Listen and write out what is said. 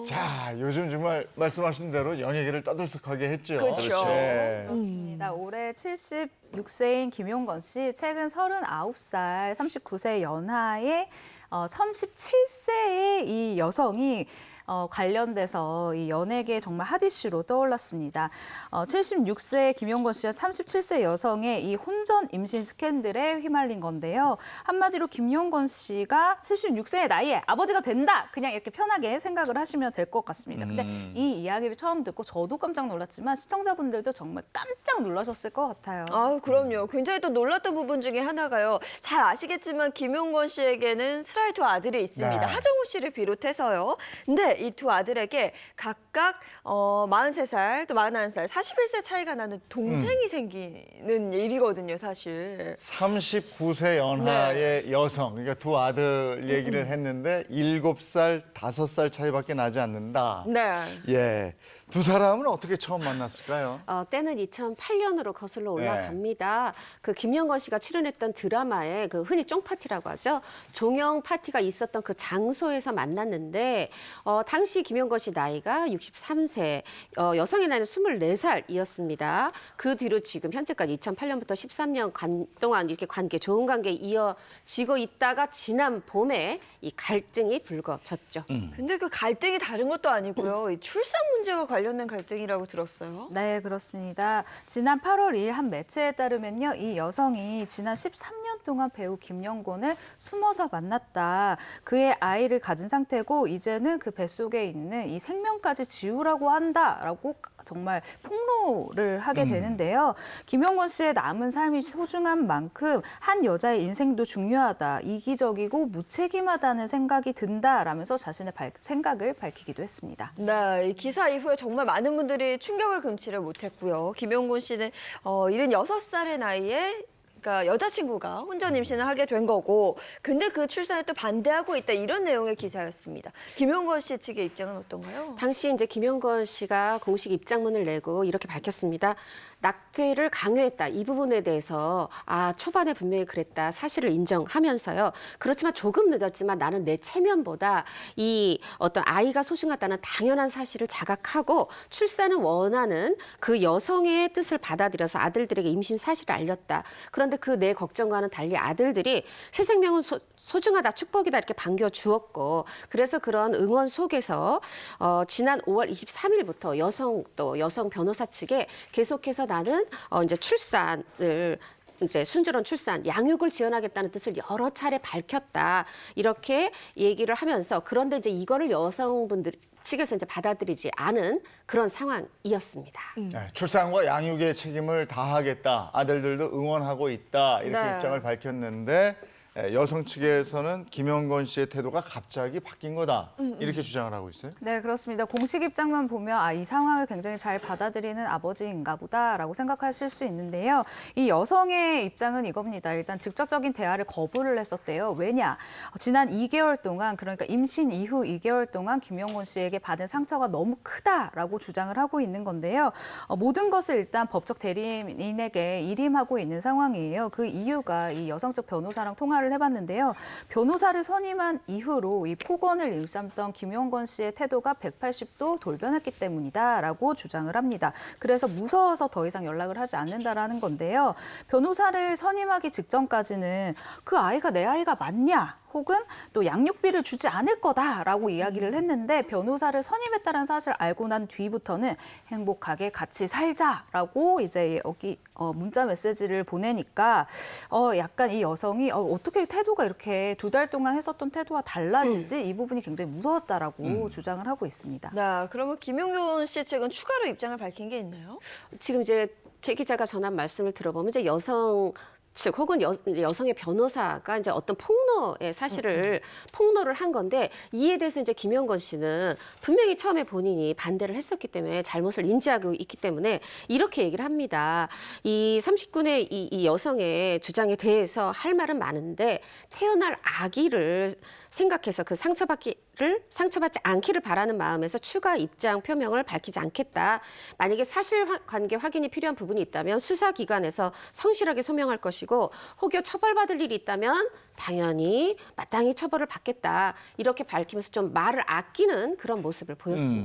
자, 요즘 정말 말씀하신 대로 연예계를 떠들썩하게 했죠. 그렇죠. 네. 그렇습니다. 올해 76세인 김용건 씨, 최근 39살, 39세 연하의 37세의 이 여성이 관련돼서 이 연예계 정말 핫 이슈로 떠올랐습니다. 76세 김용건 씨와 37세 여성의 이 혼전 임신 스캔들에 휘말린 건데요. 한마디로 김용건 씨가 76세의 나이에 아버지가 된다! 그냥 이렇게 편하게 생각을 하시면 될 것 같습니다. 근데 이 이야기를 처음 듣고 저도 깜짝 놀랐지만 시청자분들도 정말 깜짝 놀라셨을 것 같아요. 아유, 그럼요. 굉장히 또 놀랐던 부분 중에 하나가요. 잘 아시겠지만 김용건 씨에게는 슬아이 두 아들이 있습니다. 네. 하정우 씨를 비롯해서요. 근데 이 두 아들에게 각각 43살, 또 41살, 41세 차이가 나는 동생이 생기는 일이거든요, 사실. 39세 연하의 여성, 그러니까 두 아들 얘기를 했는데 7살, 5살 차이밖에 나지 않는다. 네. 예, 두 사람은 어떻게 처음 만났을까요? 때는 2008년으로 거슬러 올라갑니다. 그 김영건 씨가 출연했던 드라마에 그 흔히 쫑파티라고 하죠. 종영 파티가 있었던 그 장소에서 만났는데 당시 김영건 씨 나이가 63세, 여성의 나이는 24살이었습니다. 그 뒤로 지금 현재까지 2008년부터 13년 동안 이렇게 좋은 관계 이어지고 있다가 지난 봄에 이 갈등이 불거졌죠. 근데 그 갈등이 다른 것도 아니고요. 이 출산 문제와 관련된 갈등이라고 들었어요. 네, 그렇습니다. 지난 8월 2일 한 매체에 따르면요. 이 여성이 지난 13년 동안 배우 김용곤을 숨어서 만났다. 그의 아이를 가진 상태고 이제는 그 뱃속에 있는 이 생명까지 지우라고 한다라고 정말 폭로를 하게 되는데요. 김용곤 씨의 남은 삶이 소중한 만큼 한 여자의 인생도 중요하다. 이기적이고 무책임하다는 생각이 든다라면서 자신의 생각을 밝히기도 했습니다. 네, 이 기사 이후에 정말 많은 분들이 충격을 금치를 못했고요. 김용곤 씨는 76살의 나이에 그러니까 여자친구가 혼전 임신을 하게 된 거고, 근데 그 출산에 또 반대하고 있다, 이런 내용의 기사였습니다. 김용건 씨 측의 입장은 어떤가요? 당시 이제 김영건 씨가 공식 입장문을 내고 이렇게 밝혔습니다. 낙태를 강요했다. 이 부분에 대해서 초반에 분명히 그랬다. 사실을 인정하면서요. 그렇지만 조금 늦었지만 나는 내 체면보다 이 어떤 아이가 소중하다는 당연한 사실을 자각하고 출산을 원하는 그 여성의 뜻을 받아들여서 아들들에게 임신 사실을 알렸다. 그런데 그 내 걱정과는 달리 아들들이 새 생명은 소중하다, 축복이다 이렇게 반겨주었고, 그래서 그런 응원 속에서 지난 5월 23일부터 여성 변호사 측에 계속해서 나는 이제 출산을 이제 순조로운 출산, 양육을 지원하겠다는 뜻을 여러 차례 밝혔다. 이렇게 얘기를 하면서, 그런데 이제 이거를 여성분들 측에서 이제 받아들이지 않은 그런 상황이었습니다. 네, 출산과 양육의 책임을 다하겠다. 아들들도 응원하고 있다. 이렇게 네. 입장을 밝혔는데 여성 측에서는 김용건 씨의 태도가 갑자기 바뀐 거다. 이렇게 주장을 하고 있어요. 네, 그렇습니다. 공식 입장만 보면 이 상황을 굉장히 잘 받아들이는 아버지인가 보다라고 생각하실 수 있는데요. 이 여성의 입장은 이겁니다. 일단 직접적인 대화를 거부를 했었대요. 왜냐? 지난 2개월 동안, 그러니까 임신 이후 2개월 동안 김용곤 씨에게 받은 상처가 너무 크다라고 주장을 하고 있는 건데요. 모든 것을 일단 법적 대리인에게 일임하고 있는 상황이에요. 그 이유가 이 여성 측 변호사랑 통화를 해봤는데요. 변호사를 선임한 이후로 이 폭언을 일삼던 김용건 씨의 태도가 180도 돌변했기 때문이다라고 주장을 합니다. 그래서 무서워서 더 이상 연락을 하지 않는다라는 건데요. 변호사를 선임하기 직전까지는 그 아이가 내 아이가 맞냐? 혹은 또 양육비를 주지 않을 거다라고 이야기를 했는데, 변호사를 선임했다는 사실을 알고 난 뒤부터는 행복하게 같이 살자라고 이제 여기 문자 메시지를 보내니까 약간 이 여성이 어떻게 태도가 이렇게 2달 동안 했었던 태도와 달라지지? 이 부분이 굉장히 무서웠다라고 주장을 하고 있습니다. 네, 그러면 김용건 씨 측은 추가로 입장을 밝힌 게 있나요? 지금 이제 제 기자가 전한 말씀을 들어보면 이제 여성 측 혹은 여성의 변호사가 이제 어떤 폭로의 사실을 폭로를 한 건데, 이에 대해서 이제 김용건 씨는 분명히 처음에 본인이 반대를 했었기 때문에 잘못을 인지하고 있기 때문에 이렇게 얘기를 합니다. 이 39세 이 여성의 주장에 대해서 할 말은 많은데 태어날 아기를 생각해서 그 상처받지 상처받지 않기를 바라는 마음에서 추가 입장 표명을 밝히지 않겠다. 만약에 사실관계 확인이 필요한 부분이 있다면 수사기관에서 성실하게 소명할 것이고 혹여 처벌받을 일이 있다면 당연히 마땅히 처벌을 받겠다. 이렇게 밝히면서 좀 말을 아끼는 그런 모습을 보였습니다.